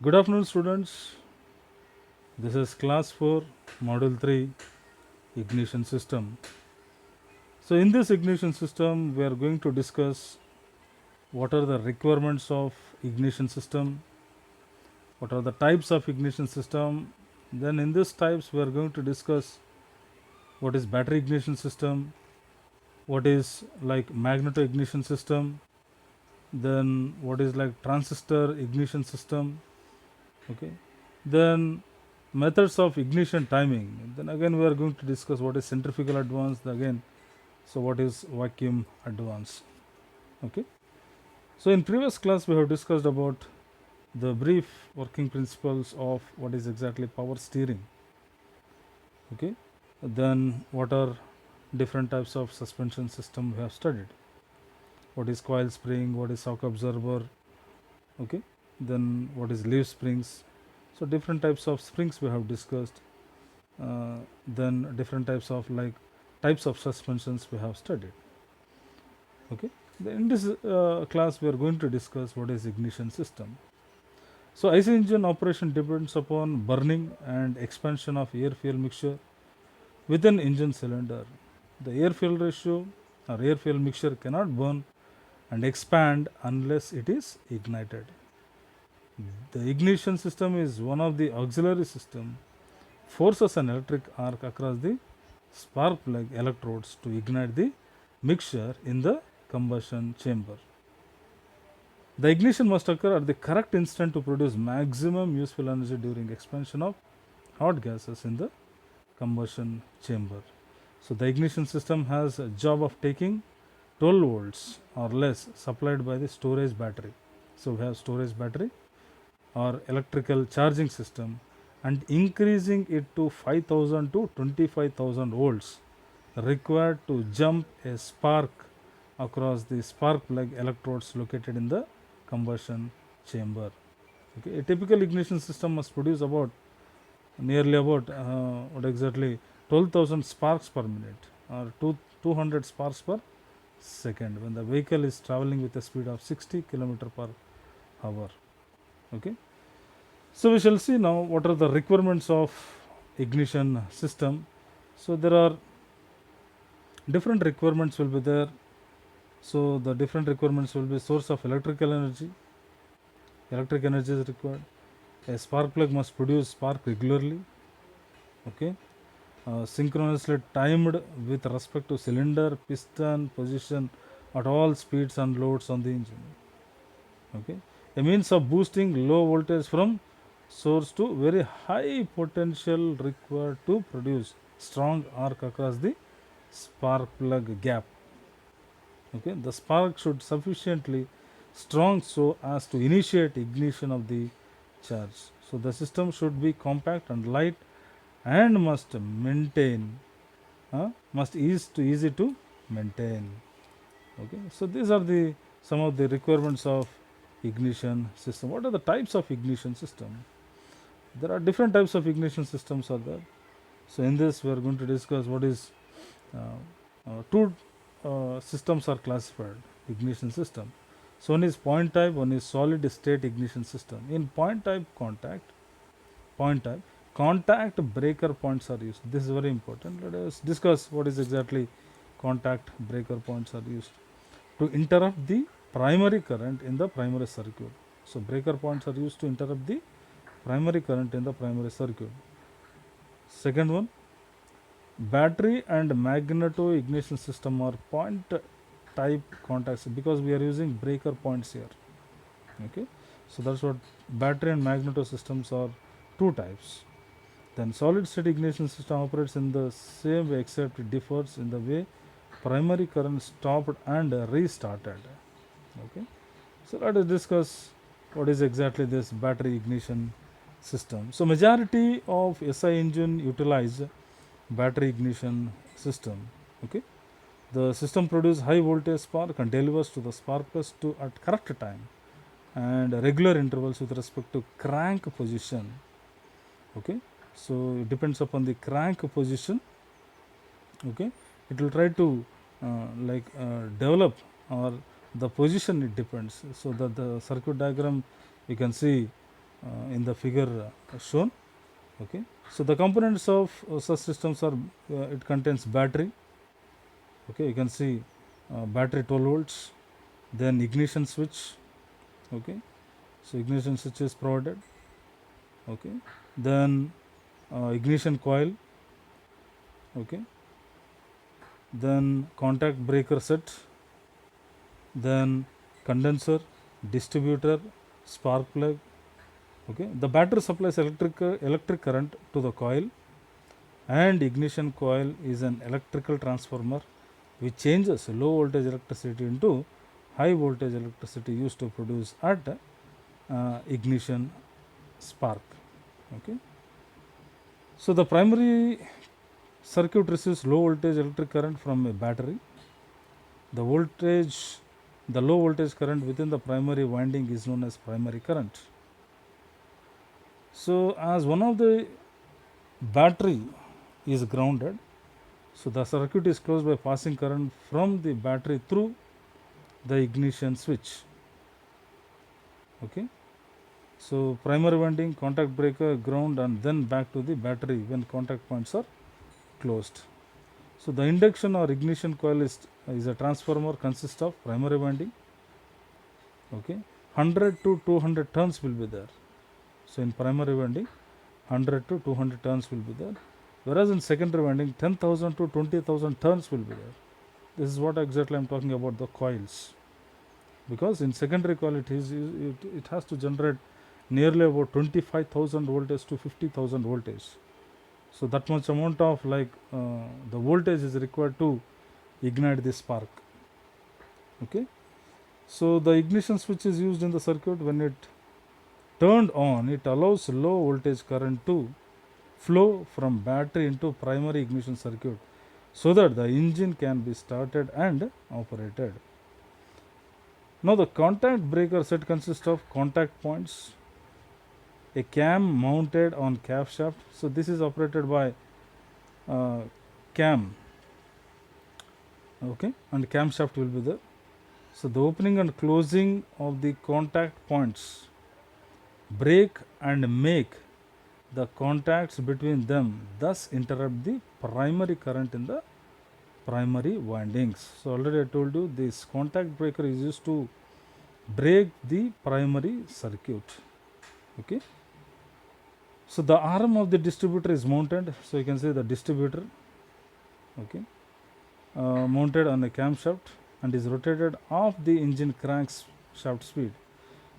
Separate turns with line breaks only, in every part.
Good afternoon, students. This is class 4, module 3, ignition system. So, in this ignition system, we are going to discuss what are the requirements of ignition system, what are the types of ignition system. Then, in this types, we are going to discuss what is battery ignition system, what is like magneto ignition system, then what is like transistor ignition system. Okay, then methods of ignition timing. Then again we are going to discuss what is centrifugal advance again. So what is vacuum advance? Okay, so in previous class we have discussed about the brief working principles of what is exactly power steering. Okay, then what are different types of suspension system we have studied, what is coil spring, what is shock absorber. Okay, then what is leaf springs. So different types of springs we have discussed. Then different types of types of suspensions we have studied. Okay, in this class we are going to discuss what is ignition system. So IC engine operation depends upon burning and expansion of air fuel mixture within engine cylinder. The air fuel ratio or air fuel mixture cannot burn and expand unless it is ignited. The ignition system is one of the auxiliary system forces an electric arc across the spark plug electrodes to ignite the mixture in the combustion chamber. The ignition must occur at the correct instant to produce maximum useful energy during expansion of hot gases in the combustion chamber. So the ignition system has a job of taking 12 volts or less supplied by the storage battery. So we have storage battery or electrical charging system and increasing it to 5000 to 25,000 volts required to jump a spark across the spark plug electrodes located in the combustion chamber. Okay, a typical ignition system must produce about nearly about what exactly 12,000 sparks per minute or 200 sparks per second when the vehicle is traveling with a speed of 60 kilometer per hour. Okay, so we shall see now what are the requirements of ignition system. So there are different requirements will be there. So the different requirements will be source of electrical energy. Electric energy is required. A spark plug must produce spark regularly. Okay, synchronously timed with respect to cylinder piston position at all speeds and loads on the engine. Okay, a means of boosting low voltage from source to very high potential required to produce strong arc across the spark plug gap. Okay, the spark should sufficiently strong so as to initiate ignition of the charge. So the system should be compact and light and must maintain must easy to maintain. Okay, so these are the some of the requirements of ignition system. What are the types of ignition system? There are different types of ignition systems are there. So in this we are going to discuss what is two systems are classified ignition system. So one is point type, one is solid state ignition system. In point type contact breaker points are used. This is very important. Let us discuss what is exactly contact breaker points are used to interrupt the primary current in the primary circuit. So breaker points are used to interrupt the primary current in the primary circuit. Second one, battery and magneto ignition system are point type contacts because we are using breaker points here. Okay, so that's what battery and magneto systems are two types. Then solid state ignition system operates in the same way except it differs in the way primary current stopped and restarted. Okay, so let us discuss what is exactly this battery ignition system. So majority of SI engine utilize battery ignition system. Okay, the system produces high voltage spark and delivers to the spark plug to at correct time and regular intervals with respect to crank position. Okay, so it depends upon the crank position. Okay, it will try to develop or the position it depends. So that the circuit diagram you can see in the figure shown. Okay, so the components of such systems are it contains battery. Okay, you can see battery 12 volts, then ignition switch. Okay, so ignition switch is provided. Okay, then ignition coil. Okay, then contact breaker set, then condenser, distributor, spark plug. Okay, the battery supplies electric current to the coil, and ignition coil is an electrical transformer which changes low voltage electricity into high voltage electricity used to produce at ignition spark. Okay, so the primary circuit receives low voltage electric current from a battery. The low voltage current within the primary winding is known as primary current. So as one of the battery is grounded, so the circuit is closed by passing current from the battery through the ignition switch. Okay, so primary winding, contact breaker, ground, and then back to the battery when contact points are closed. So the induction or ignition coil is a transformer, consists of primary winding. Okay, 100 to 200 turns will be there. So in primary winding, 100 to 200 turns will be there, whereas in secondary winding, 10,000 to 20,000 turns will be there. This is what exactly I am talking about, the coils, because in secondary coil it has to generate nearly about 25,000 voltage to 50,000 voltage. So that much amount of the voltage is required to ignite the spark. Okay, so the ignition switch is used in the circuit. When it turned on, it allows low voltage current to flow from battery into primary ignition circuit so that the engine can be started and operated. Now the contact breaker set consists of contact points, a cam mounted on camshaft. So this is operated by cam. Okay, and camshaft will be there. So the opening and closing of the contact points break and make the contacts between them, thus interrupt the primary current in the primary windings. So already I told you this contact breaker is used to break the primary circuit. Okay, so the arm of the distributor is mounted. So you can see the distributor, okay, mounted on a camshaft and is rotated off the engine crankshaft speed.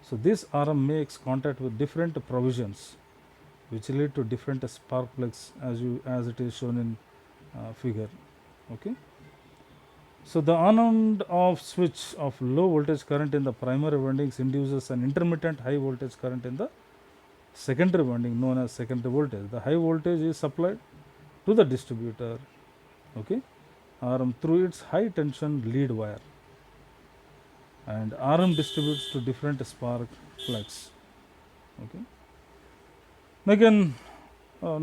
So this arm makes contact with different provisions which lead to different spark plugs as it is shown in figure. Okay, so the on and off switch of low voltage current in the primary windings induces an intermittent high voltage current in the secondary winding known as secondary voltage. The high voltage is supplied to the distributor, okay, arm through its high tension lead wire, and arm distributes to different spark plugs. Okay, now you can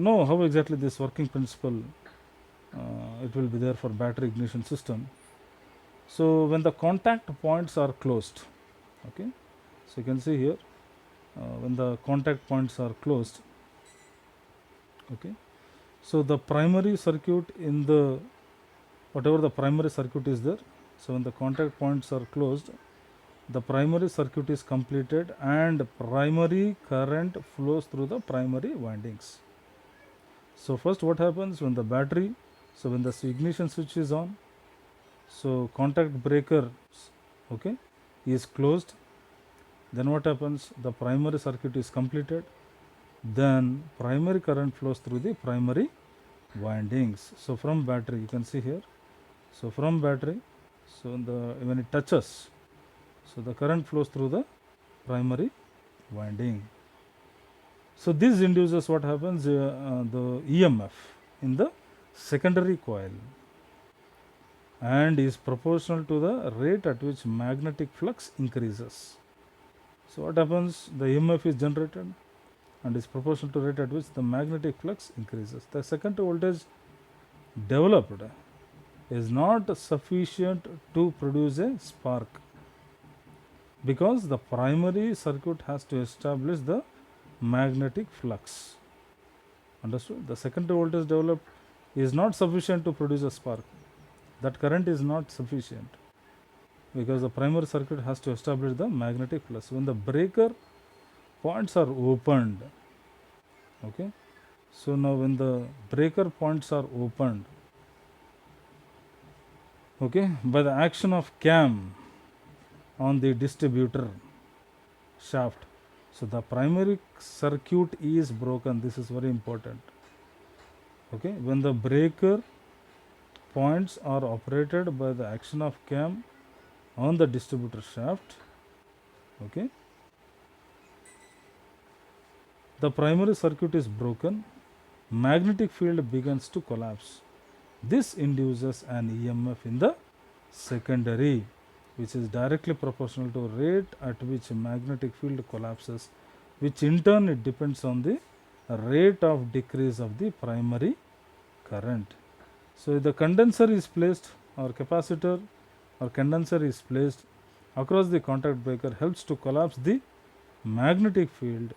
know how exactly this working principle it will be there for battery ignition system. So when the contact points are closed, okay, so you can see here when the contact points are closed, okay, so the primary circuit in the whatever the primary circuit is there, so when the contact points are closed, the primary circuit is completed and primary current flows through the primary windings. So first what happens when the battery, so when the ignition switch is on, so contact breaker, okay, is closed, then what happens, the primary circuit is completed, then primary current flows through the primary windings. So from battery you can see here, so from battery, so when it touches, so the current flows through the primary winding. So this induces what happens, the EMF in the secondary coil, and is proportional to the rate at which magnetic flux increases. So what happens, the EMF is generated and is proportional to rate at which the magnetic flux increases. The secondary voltage developed is not sufficient to produce a spark, because the primary circuit has to establish the magnetic flux. Understood? The secondary voltage developed is not sufficient to produce a spark. That current is not sufficient because the primary circuit has to establish the magnetic flux. When the breaker points are opened, okay, so now when the breaker points are opened, okay, by the action of cam on the distributor shaft, so the primary circuit is broken. This is very important. Okay, when the breaker points are operated by the action of cam on the distributor shaft, okay, the primary circuit is broken, magnetic field begins to collapse. This induces an EMF in the secondary, which is directly proportional to rate at which magnetic field collapses, which in turn it depends on the rate of decrease of the primary current. So if the condenser is placed, or capacitor or condenser is placed across the contact breaker, helps to collapse the magnetic field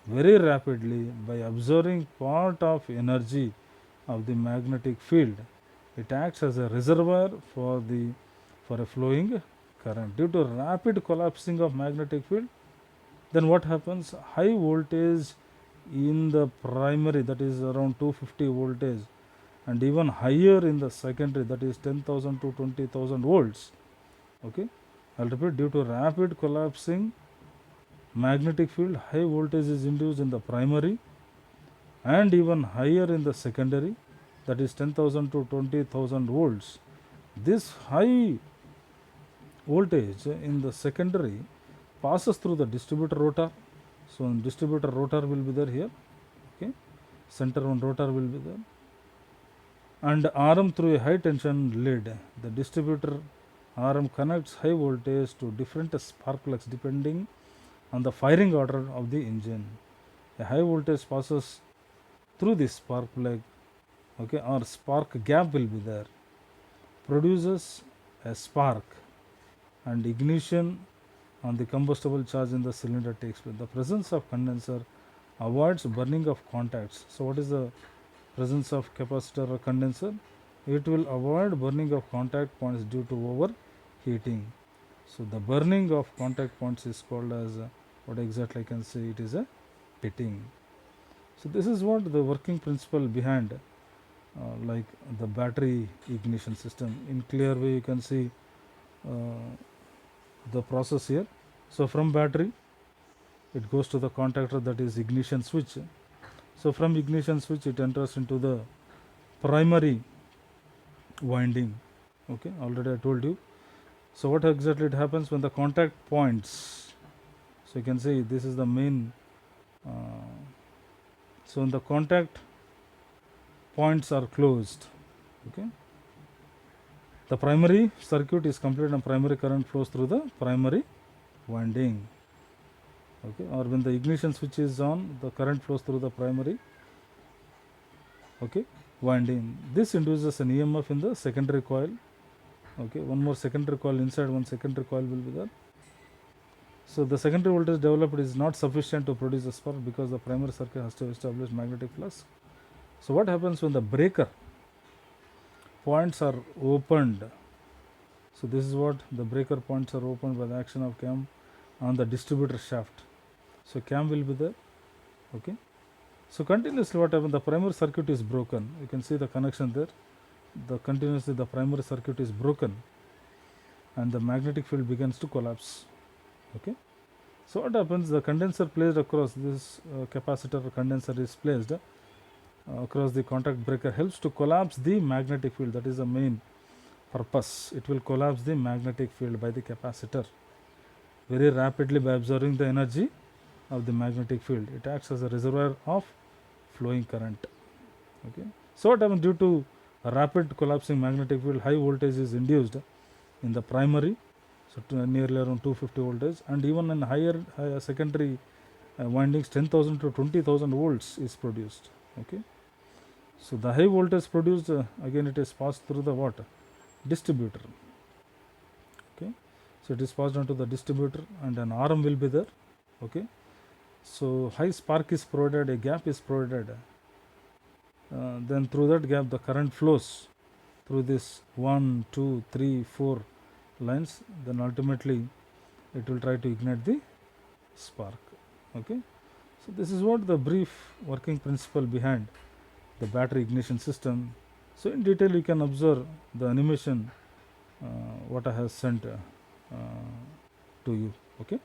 very rapidly by absorbing part of energy of the magnetic field. It acts as a reservoir for a flowing current. Due to rapid collapsing of magnetic field, then what happens? High voltage in the primary, that is around 250 voltage, and even higher in the secondary, that is 10,000 to 20,000 volts. Okay, I'll repeat. Due to rapid collapsing magnetic field, high voltage is induced in the primary and even higher in the secondary, that is 10,000 to 20,000 volts. This high voltage in the secondary passes through the distributor rotor. So distributor rotor will be there here, okay, center one rotor will be there, and arm through a high tension lead. The distributor arm connects high voltage to different spark plugs depending on the firing order of the engine. A high voltage passes through this spark plug, okay, or spark gap will be there, produces a spark, and ignition on the combustible charge in the cylinder takes place. The presence of condenser avoids burning of contacts. So what is the presence of capacitor or condenser? It will avoid burning of contact points due to overheating. So the burning of contact points is called as what exactly I can say, it is a pitting. So this is what the working principle behind like the battery ignition system. In clear way you can see the process here. So from battery it goes to the contactor, that is ignition switch. So from ignition switch it enters into the primary winding. Okay, already I told you. So what exactly it happens when the contact points? So you can see this is the main. So when the contact points are closed, okay, the primary circuit is complete and primary current flows through the primary winding. Okay, or when the ignition switch is on, the current flows through the primary, okay, winding. This induces an EMF in the secondary coil. Okay, one more secondary coil inside, one secondary coil will be there. So the secondary voltage developed is not sufficient to produce a spark because the primary circuit has to establish magnetic flux. So what happens when the breaker points are opened? So this is what the breaker points are opened by the action of cam on the distributor shaft. So cam will be there. Okay. So continuously what happens? The primary circuit is broken. You can see the connection there. Continuously the primary circuit is broken and the magnetic field begins to collapse. Okay. So what happens? The condenser placed across this capacitor condenser is placed across the contact breaker helps to collapse the magnetic field. That is the main purpose. It will collapse the magnetic field by the capacitor very rapidly by absorbing the energy of the magnetic field. It acts as a reservoir of flowing current. Okay. So what happens? Due to a rapid collapsing magnetic field, high voltage is induced in the primary, so nearly around 250 voltage, and even in higher secondary windings 10,000 to 20,000 volts is produced. Okay. So the high voltage produced again it is passed through the what? Distributor. Okay. So it is passed on to the distributor and an arm will be there. Okay. So high spark is provided, a gap is provided, then through that gap the current flows through this 1, 2, 3, 4 lines, then ultimately it will try to ignite the spark. Okay, so this is what the brief working principle behind the battery ignition system. So in detail you can observe the animation what I have sent to you. Okay,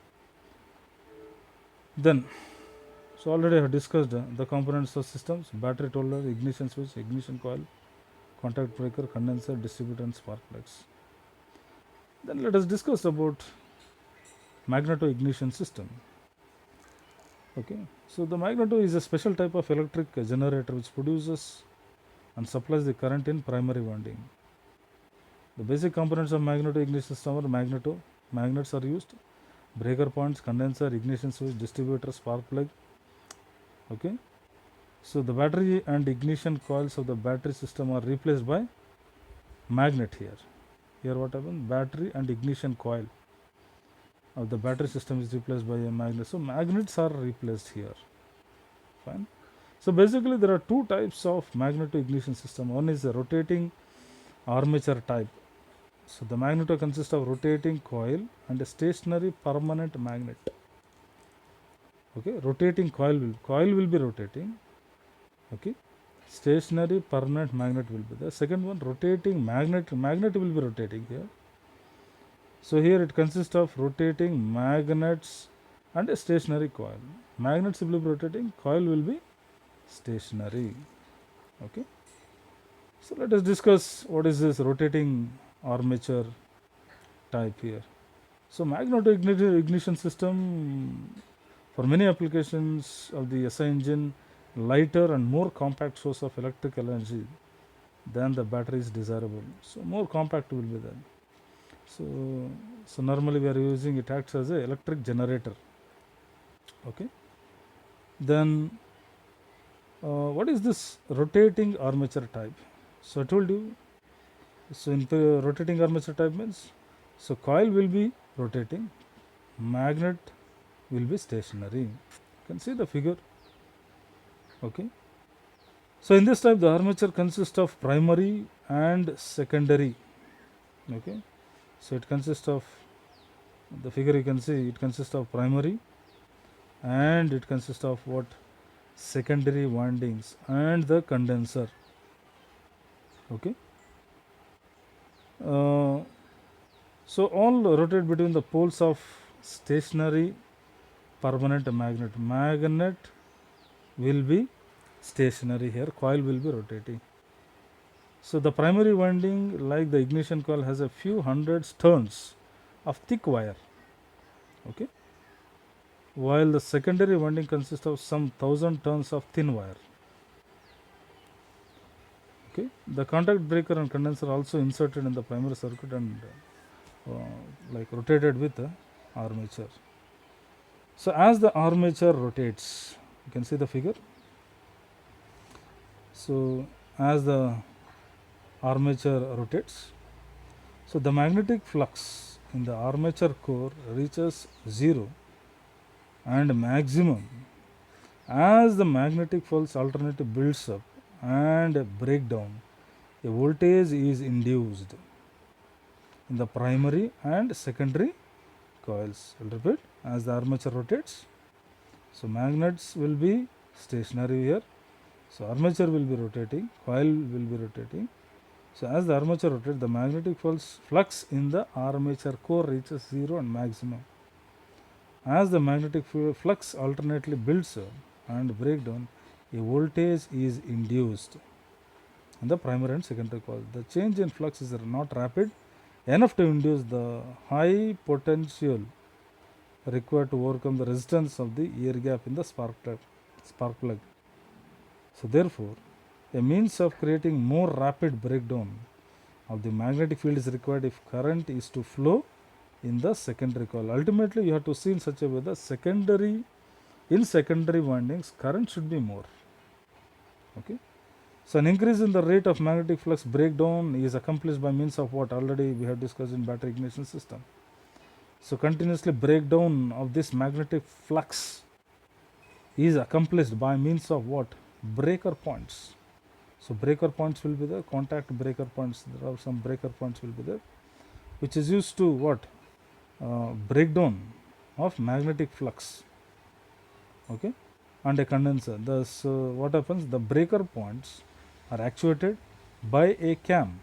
then so already I have discussed the components of systems: battery holder, ignition switch, ignition coil, contact breaker, condenser, distributor and spark plugs. Then let us discuss about magneto ignition system. Okay, so the magneto is a special type of electric generator which produces and supplies the current in primary winding. The basic components of magneto ignition system are magnets are used, breaker points, condenser, ignition switch, distributor, spark plug. Okay, so the battery and ignition coils of the battery system are replaced by magnet here. Here what happened? Battery and ignition coil of the battery system is replaced by a magnet. So magnets are replaced here. Fine. So basically there are two types of magneto ignition system. One is a rotating armature type. So the magneto consists of rotating coil and a stationary permanent magnet. Okay, rotating coil will be rotating. Okay, stationary permanent magnet will be there. Second one, rotating magnet will be rotating here. So here it consists of rotating magnets and a stationary coil. Magnets will be rotating, coil will be stationary. Okay, so let us discuss what is this rotating armature type here. So magneto ignition system, for many applications of the SI engine, lighter and more compact source of electrical energy than the battery is desirable. So more compact will be there. So normally we are using it, acts as a electric generator. Okay, then what is this rotating armature type? So I told you, so in the rotating armature type means, so coil will be rotating, magnet will be stationary. You can see the figure. Okay, so in this type the armature consists of primary and secondary. Okay, so it consists of, the figure you can see, it consists of primary and it consists of what? Secondary windings and the condenser. Okay, so all rotate between the poles of stationary permanent magnet. Magnet will be stationary here, coil will be rotating. So the primary winding, like the ignition coil, has a few hundreds turns of thick wire. Okay, while the secondary winding consists of some 1000 turns of thin wire. Okay, the contact breaker and condenser are also inserted in the primary circuit and like rotated with the armature. So as the armature rotates, you can see the figure. So as the armature rotates, so the magnetic flux in the armature core reaches 0 and maximum as the magnetic pulse alternately builds up and breakdown. A voltage is induced in the primary and secondary coils. I'll repeat, as the armature rotates, so magnets will be stationary here, so armature will be rotating, coil will be rotating. So as the armature rotates, the magnetic flux in the armature core reaches 0 and maximum. As the magnetic flux alternately builds up and breakdown, a voltage is induced in the primary and secondary coil. The change in flux is not rapid enough to induce the high potential required to overcome the resistance of the air gap in the spark plug. So therefore, a means of creating more rapid breakdown of the magnetic field is required if current is to flow in the secondary coil. Ultimately, you have to see in such a way the secondary windings current should be more. Okay, so an increase in the rate of magnetic flux breakdown is accomplished by means of what already we have discussed in battery ignition system. So continuously breakdown of this magnetic flux is accomplished by means of what? Breaker points. So breaker points will be the contact breaker points. There are some breaker points will be there, which is used to what? Breakdown of magnetic flux. Okay, and a condenser. Thus, what happens? The breaker points are actuated by a cam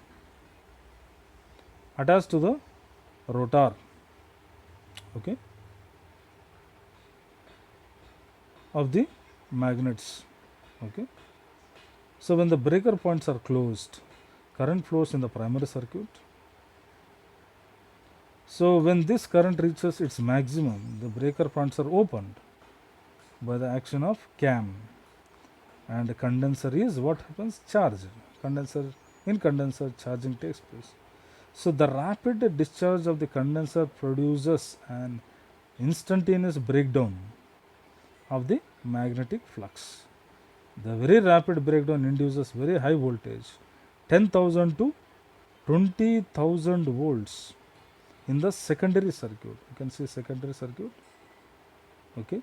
attached to the rotor. Okay, of the magnets. Okay, so when the breaker points are closed, current flows in the primary circuit. So when this current reaches its maximum, the breaker points are opened by the action of cam, and the condenser is what happens? Charged. Condenser charging takes place. So the rapid discharge of the condenser produces an instantaneous breakdown of the magnetic flux. The very rapid breakdown induces very high voltage, 10,000 to 20,000 volts in the secondary circuit. You can see secondary circuit. Okay.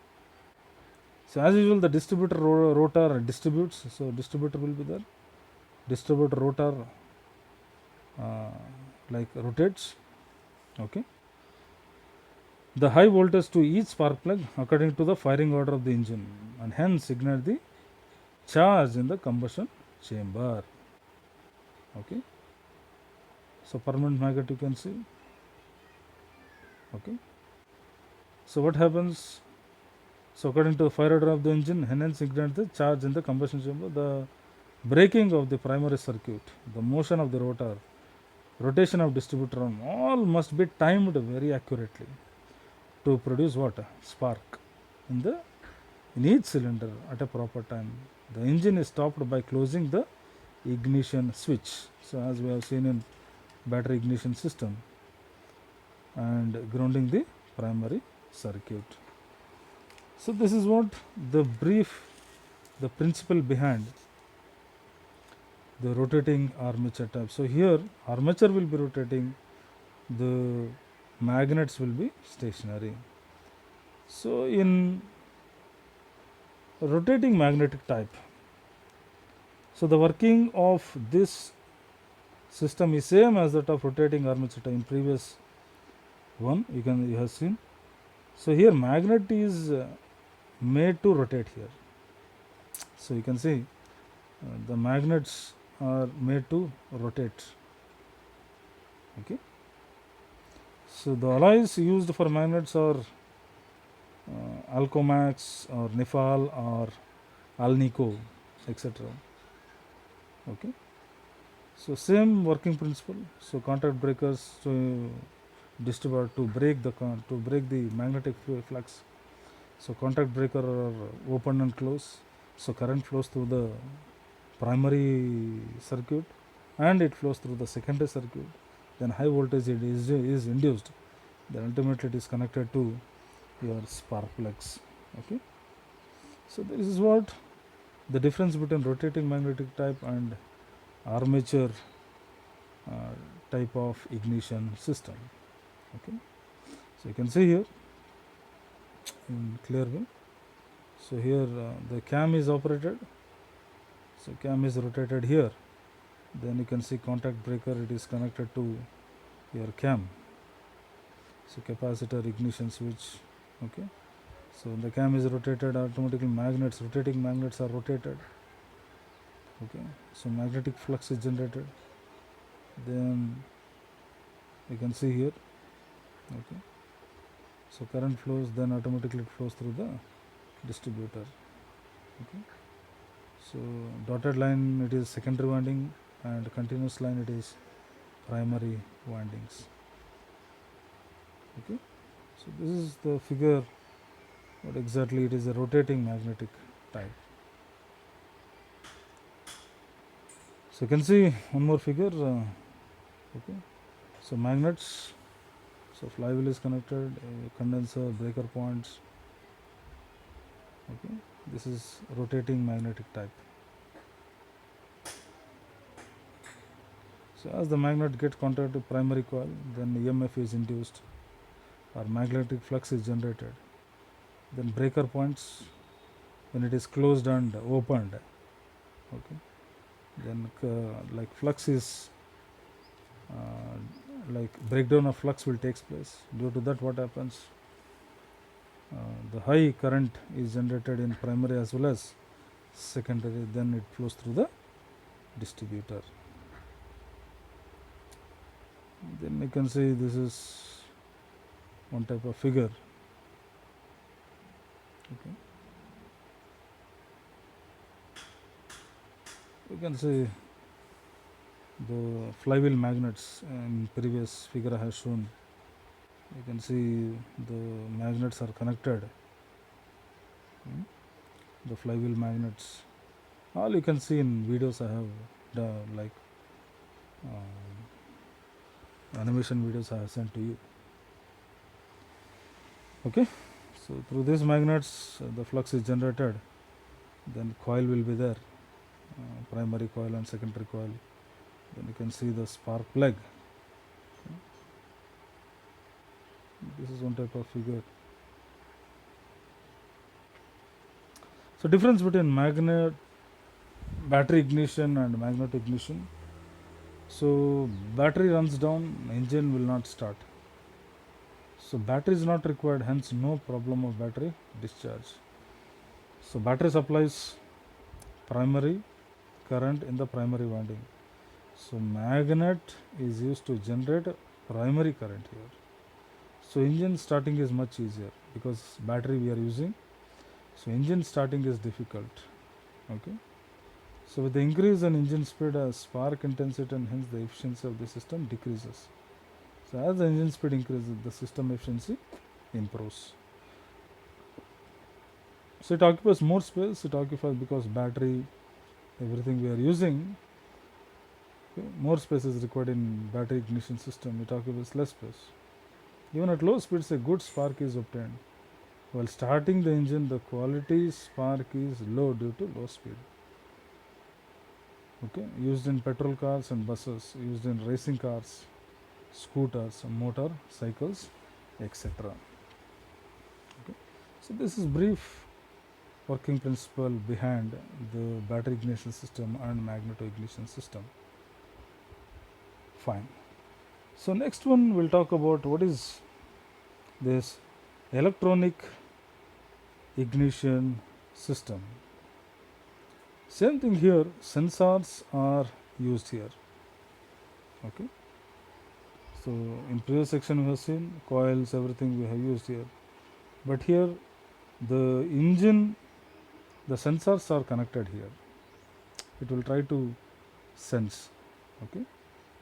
So as usual, the distributor rotor distributes. So distributor will be there. Distributor rotor like rotates. Okay. The high voltage to each spark plug according to the firing order of the engine, and hence ignite the charge in the combustion chamber. Okay. So permanent magnet you can see. Okay. So what happens? So according to the fire order of the engine, hence ignite the charge in the combustion chamber. The braking of the primary circuit, the motion of the rotor, rotation of distributor arm, all must be timed very accurately to produce what? Spark in each cylinder at a proper time. The engine is stopped by closing the ignition switch. So as we have seen in battery ignition system, and grounding the primary circuit. So this is what the principle behind the rotating armature type. So here armature will be rotating, the magnets will be stationary. So in rotating magnetic type, so the working of this system is same as that of rotating armature type. In previous one you have seen. So here magnet is made to rotate here. So you can see the magnets are made to rotate. Okay. So the alloys used for magnets are Alcomax or Nifal or Alnico, etc. Okay. So same working principle. So contact breakers to distribute to break the magnetic flux. So contact breaker are open and close. So current flows through the primary circuit and it flows through the secondary circuit. Then high voltage is induced. Then ultimately it is connected to your spark plugs. Okay. So this is what the difference between rotating magnetic type and armature type of ignition system. Okay. So you can see here in clear way. So here the cam is operated. So cam is rotated here. Then you can see contact breaker, it is connected to your cam. So capacitor, ignition switch. Okay. So the cam is rotated, automatically rotating magnets are rotated. Okay. So magnetic flux is generated. Then you can see here. Okay. So current flows, then automatically it flows through the distributor. Okay. So dotted line it is secondary winding, and continuous line it is primary windings. Okay. So this is the figure, what exactly it is, a rotating magnetic type. So you can see one more figure. Okay. So magnets. So flywheel is connected, condenser, breaker points. Okay. This is rotating magnetic type. So as the magnet gets contacted to primary coil, then EMF is induced or magnetic flux is generated. Then breaker points when it is closed and opened. Okay, then like flux is like breakdown of flux will takes place. Due to that, what happens, the high current is generated in primary as well as secondary, then it flows through the distributor. Then you can see this is one type of figure. Okay, you can see the flywheel magnets in previous figure I have shown. You can see the magnets are connected. The flywheel magnets, all you can see in videos I have like animation videos I have sent to you. Okay, so through these magnets the flux is generated, then coil will be there, primary coil and secondary coil. Then you can see the spark plug. This is one type of figure. So difference between battery ignition and magnet ignition. So battery runs down, engine will not start. So battery is not required, hence no problem of battery discharge. So battery supplies primary current in the primary winding. So magnet is used to generate primary current here. So engine starting is much easier because battery we are using. So engine starting is difficult. Okay. So with the increase in engine speed, spark intensity and hence the efficiency of the system decreases. So as the engine speed increases, the system efficiency improves. So it occupies more space. It occupies because battery, everything we are using, okay, more space is required in battery ignition system. It occupies less space. Even at low speeds, a good spark is obtained. While starting the engine, the quality spark is low due to low speed. Okay, used in petrol cars and buses, used in racing cars, scooters, motor cycles, etc. Okay. So this is brief working principle behind the battery ignition system and magneto ignition system. Fine. So next one we'll talk about what is this electronic ignition system. Same thing here, sensors are used here. Okay. So in previous section we have seen coils, everything we have used here. But here the engine, the sensors are connected here. It will try to sense. Okay.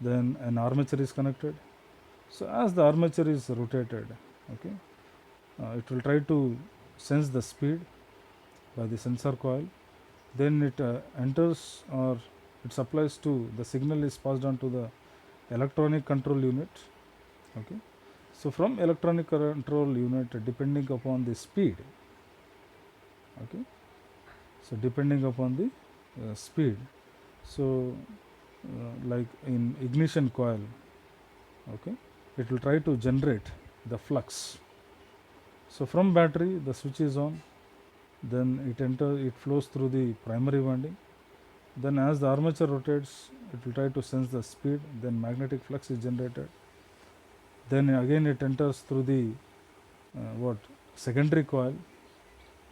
Then an armature is connected. So as the armature is rotated, okay, it will try to sense the speed by the sensor coil. Then it enters or it supplies to the signal is passed on to the electronic control unit. Okay. So from electronic control unit, depending upon the speed, okay, so depending upon the speed, so like in ignition coil, okay, it will try to generate the flux. So from battery the switch is on, then it flows through the primary winding. Then as the armature rotates, it will try to sense the speed, then magnetic flux is generated. Then again it enters through the secondary coil.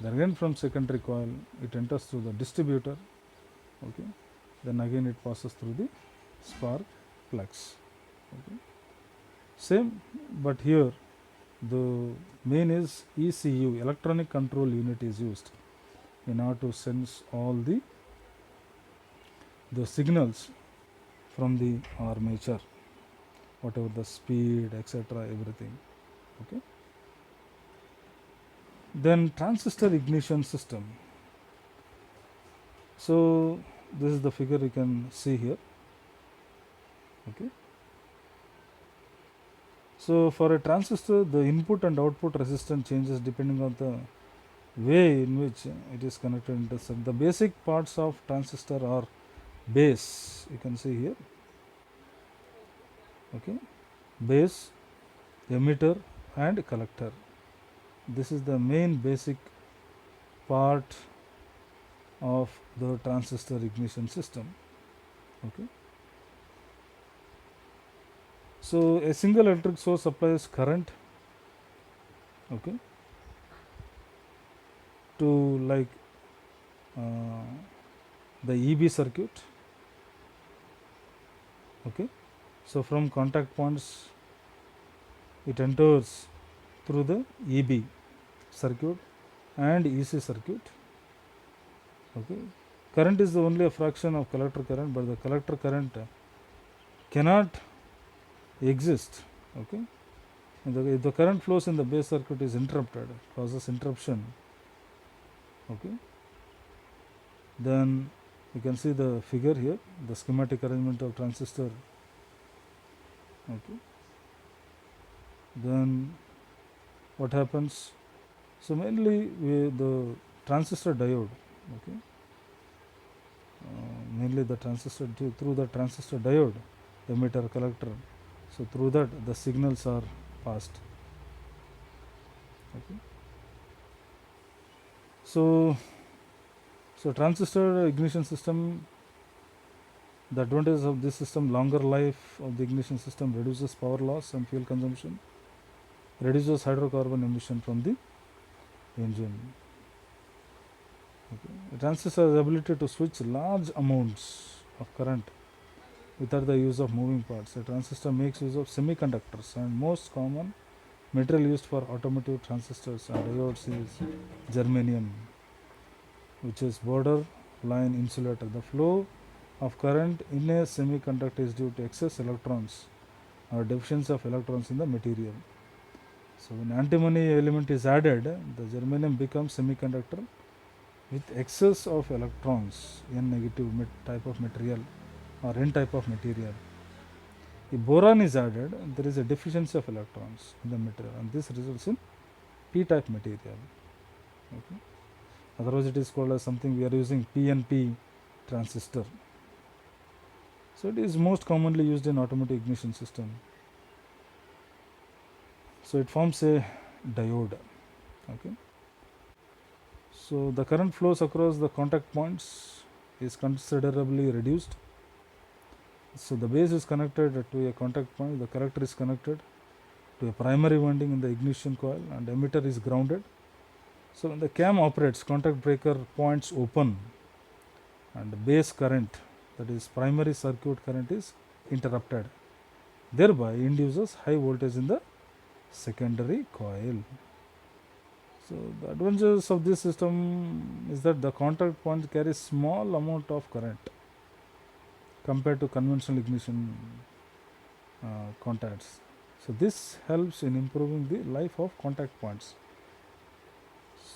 Then again from secondary coil it enters through the distributor. Okay. Then again it passes through the spark plugs. Okay. Same, but here the main is ECU, electronic control unit is used in order to sense all the signals from the armature, whatever the speed, etc., everything. Okay. Then transistor ignition system. So this is the figure you can see here. Okay. So for a transistor, the input and output resistance changes depending on the way in which it is connected into some. The basic parts of transistor are base, you can see here. Okay, base, emitter and collector. This is the main basic part of the transistor ignition system. Okay. So a single electric source supplies current, okay, to like uh, the EB circuit, okay. So from contact points it enters through the EB circuit and EC circuit, okay. Current is only a fraction of collector current, but the collector current cannot exist, okay. If the current flows in the base circuit is interrupted, causes interruption, okay, then you can see the figure here, the schematic arrangement of transistor, okay. Then what happens? So mainly the transistor diode, okay, mainly the transistor through the transistor diode, emitter, collector. So through that the signals are passed, okay. So transistor ignition system, the advantage of this system, longer life of the ignition system, reduces power loss and fuel consumption, reduces hydrocarbon emission from the engine. Okay. A transistor has the ability to switch large amounts of current without the use of moving parts. A transistor makes use of semiconductors, and most common material used for automotive transistors and diodes is germanium, which is borderline insulator. The flow of current in a semiconductor is due to excess electrons or deficiency of electrons in the material. So when antimony element is added, the germanium becomes semiconductor with excess of electrons, N negative type of material or N type of material. If boron is added, there is a deficiency of electrons in the material, and this results in P type material. Okay. Otherwise it is called as something we are using PNP transistor. So it is most commonly used in automotive ignition system. So it forms a diode, okay. So the current flows across the contact points is considerably reduced. So the base is connected to a contact point, the collector is connected to a primary winding in the ignition coil, and emitter is grounded. So when the cam operates, contact breaker points open and base current, that is primary circuit current, is interrupted, thereby induces high voltage in the secondary coil. So the advantages of this system is that the contact point carries small amount of current compared to conventional ignition contacts. So this helps in improving the life of contact points.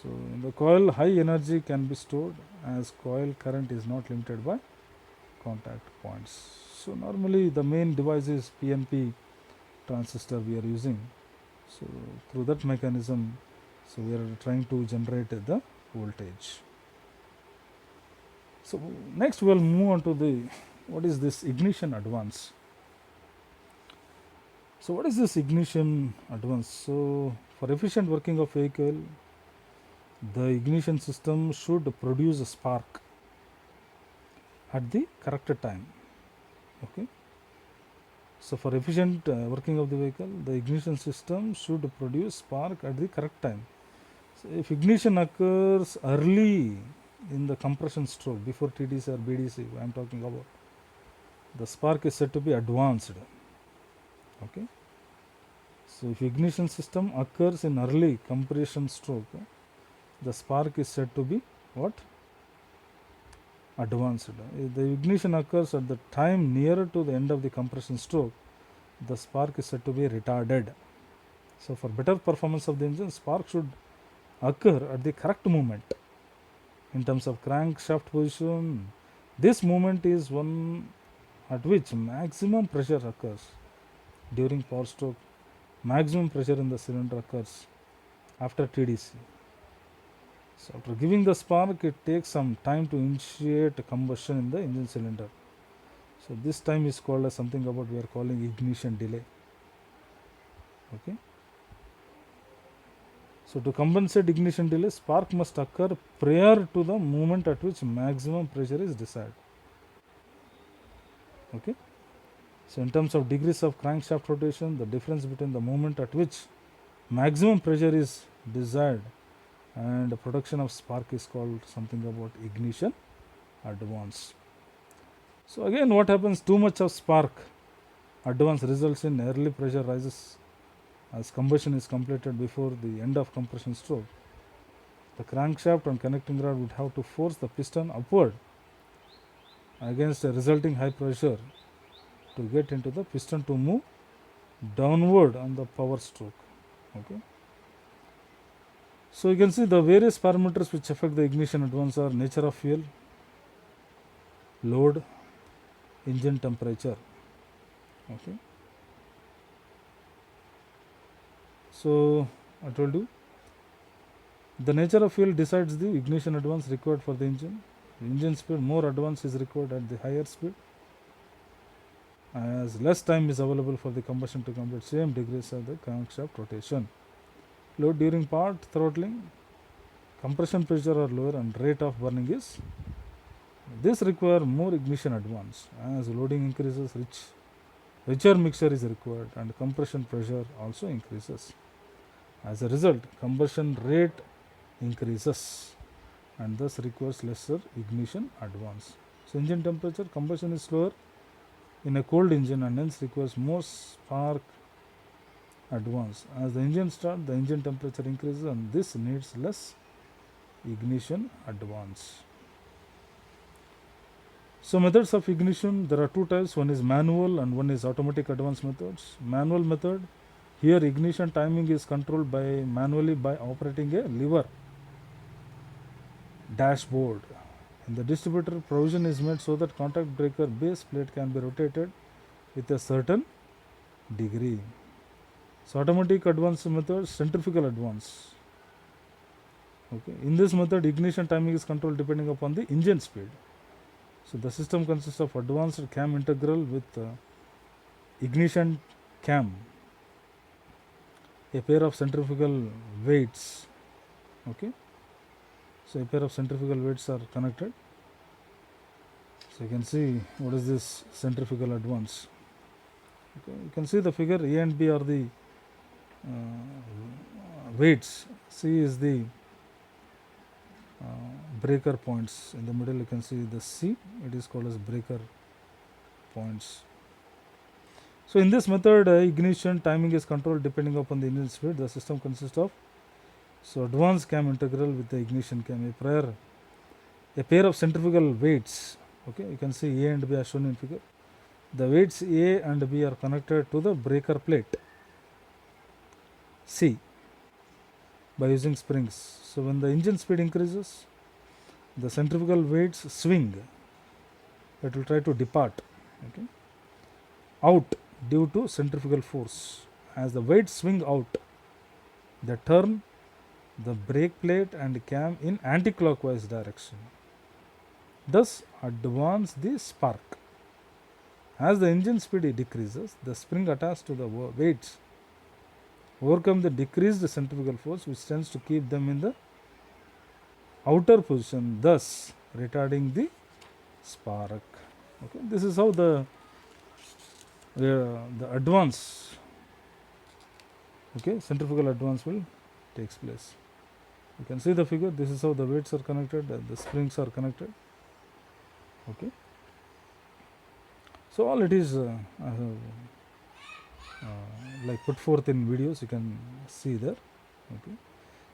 So in the coil, high energy can be stored as coil current is not limited by contact points. So normally the main device is PNP transistor we are using. So through that mechanism, so we are trying to generate the voltage. So next we will move on to the what is this ignition advance. So what is this ignition advance? So for efficient working of vehicle, the ignition system should produce a spark at the correct time. Okay. So for efficient working of the vehicle, the ignition system should produce spark at the correct time. So if ignition occurs early in the compression stroke, before TDC or BDC, I am talking about, the spark is said to be advanced. Okay. So if ignition system occurs in early compression stroke, the spark is said to be what? Advanced. If the ignition occurs at the time nearer to the end of the compression stroke, the spark is said to be retarded. So for better performance of the engine, spark should occur at the correct moment. In terms of crankshaft position, this movement is one at which maximum pressure occurs. During power stroke, maximum pressure in the cylinder occurs after TDC. So after giving the spark, it takes some time to initiate combustion in the engine cylinder. So this time is called as something about we are calling ignition delay. Okay. So to compensate ignition delay, spark must occur prior to the moment at which maximum pressure is desired. Okay. So in terms of degrees of crankshaft rotation, the difference between the moment at which maximum pressure is desired and the production of spark is called something about ignition advance. So again, what happens? Too much of spark advance results in early pressure rises as combustion is completed before the end of compression stroke. The crankshaft and connecting rod would have to force the piston upward against a resulting high pressure to get into the piston to move downward on the power stroke. Okay. So you can see the various parameters which affect the ignition advance are nature of fuel, load, engine temperature. Okay. So I told you the nature of fuel decides the ignition advance required for the engine. The engine speed, more advance is required at the higher speed, as less time is available for the combustion to complete same degrees of the crankshaft rotation. Load during part throttling, compression pressure are lower and rate of burning is. This require more ignition advance. As loading increases, richer mixture is required and compression pressure also increases. As a result, combustion rate increases and thus requires lesser ignition advance. So engine temperature, combustion is slower in a cold engine and hence requires more spark advance. As the engine starts, the engine temperature increases and this needs less ignition advance. So methods of ignition, there are two types, one is manual and one is automatic advance methods. Manual method, here ignition timing is controlled manually by operating a lever dashboard. In the distributor, provision is made so that contact breaker base plate can be rotated with a certain degree. So automatic advance method, centrifugal advance. Okay. In this method, ignition timing is controlled depending upon the engine speed. So the system consists of advanced cam integral with ignition cam, a pair of centrifugal weights. Okay. So a pair of centrifugal weights are connected. So you can see what is this centrifugal advance. Okay. You can see the figure, A and B are the weights. C is the breaker points. In the middle you can see the C, it is called as breaker points. So in this method, ignition timing is controlled depending upon the engine speed. The system consists of advanced cam integral with the ignition cam, a pair of centrifugal weights. Okay, you can see A and B are shown in figure. The weights A and B are connected to the breaker plate C by using springs. So when the engine speed increases, the centrifugal weights swing. It will try to depart. Okay, out due to centrifugal force. As the weights swing out, they turn the brake plate and cam in anti-clockwise direction, thus advance the spark. As the engine speed decreases, the spring attached to the weights overcome the decreased centrifugal force, which tends to keep them in the outer position, thus retarding the spark. Okay, this is how the advance, okay, centrifugal advance will takes place. You can see the figure. This is how the weights are connected, the springs are connected. Okay. So all it is like put forth in videos, you can see there. Okay.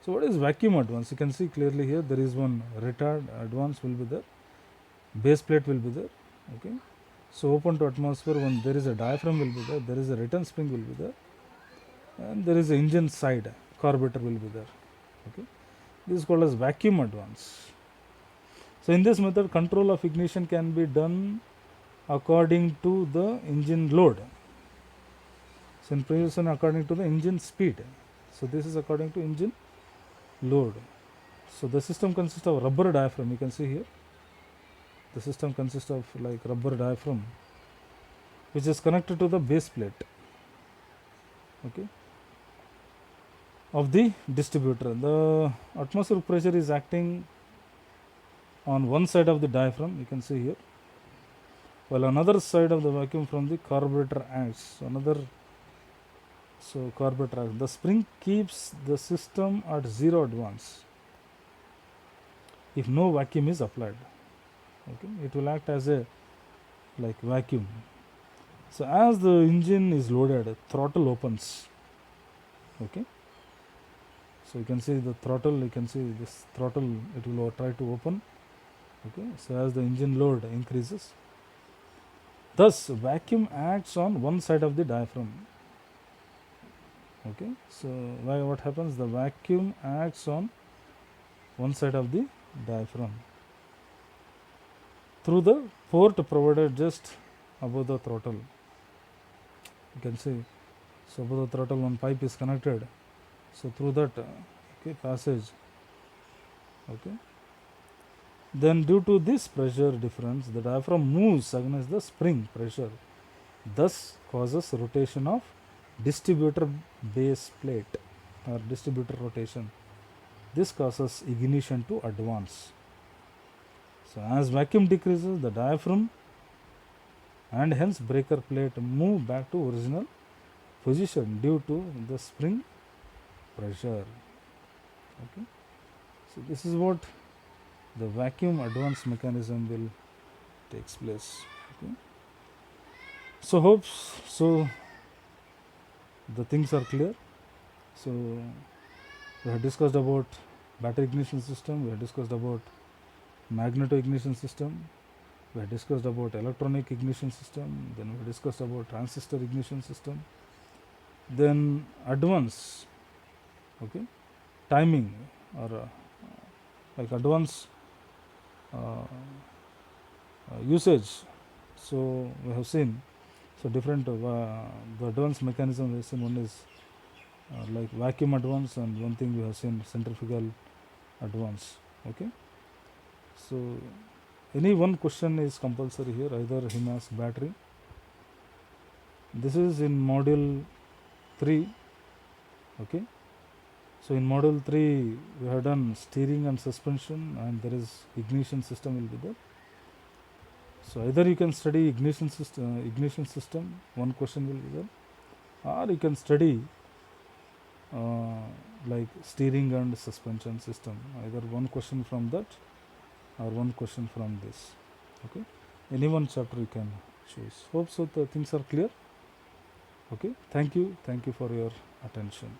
So what is vacuum advance? You can see clearly here there is one retard advance will be there, base plate will be there. Okay. So open to atmosphere, when there is a diaphragm will be there is a return spring will be there, and there is a engine side carburetor will be there. Okay. This is called as vacuum advance. So in this method, control of ignition can be done according to the engine load. So in previous one, according to the engine speed. So this is according to engine load. So the system consists of rubber diaphragm. You can see here. The system consists of like rubber diaphragm, which is connected to the base plate. Okay. of the distributor. The atmospheric pressure is acting on one side of the diaphragm, you can see here, while another side of the vacuum from the carburetor acts. Carburetor acts. The spring keeps the system at zero advance if no vacuum is applied. Okay, it will act as a like vacuum. So as the engine is loaded, throttle opens. Okay, so you can see the throttle, you can see this throttle, it will try to open. Okay, so as the engine load increases, thus vacuum acts on one side of the diaphragm. Okay, so what happens, the vacuum acts on one side of the diaphragm through the port provided just above the throttle. You can see, so above the throttle one pipe is connected, so through that passage. Okay, then due to this pressure difference, the diaphragm moves against the spring pressure, thus causes rotation of distributor base plate or distributor rotation. This causes ignition to advance. So as vacuum decreases, the diaphragm and hence breaker plate move back to original position due to the spring pressure. Okay, so this is what the vacuum advance mechanism will takes place. Okay, so hope so the things are clear. So we have discussed about battery ignition system, we have discussed about magneto ignition system, we have discussed about electronic ignition system, then we discussed about transistor ignition system, then advance, okay, timing or like advance usage. So we have seen, so different the advance mechanism we have seen. One is like vacuum advance, and one thing we have seen centrifugal advance. Okay, so any one question is compulsory here, either him ask battery. This is in module 3. Okay, so in module 3 we have done steering and suspension, and there is ignition system will be there. So either you can study ignition system, one question will be there, or you can study like steering and suspension system, either one question from that or one question from this. Okay, any one chapter you can choose. Hope so the things are clear. Okay, thank you for your attention.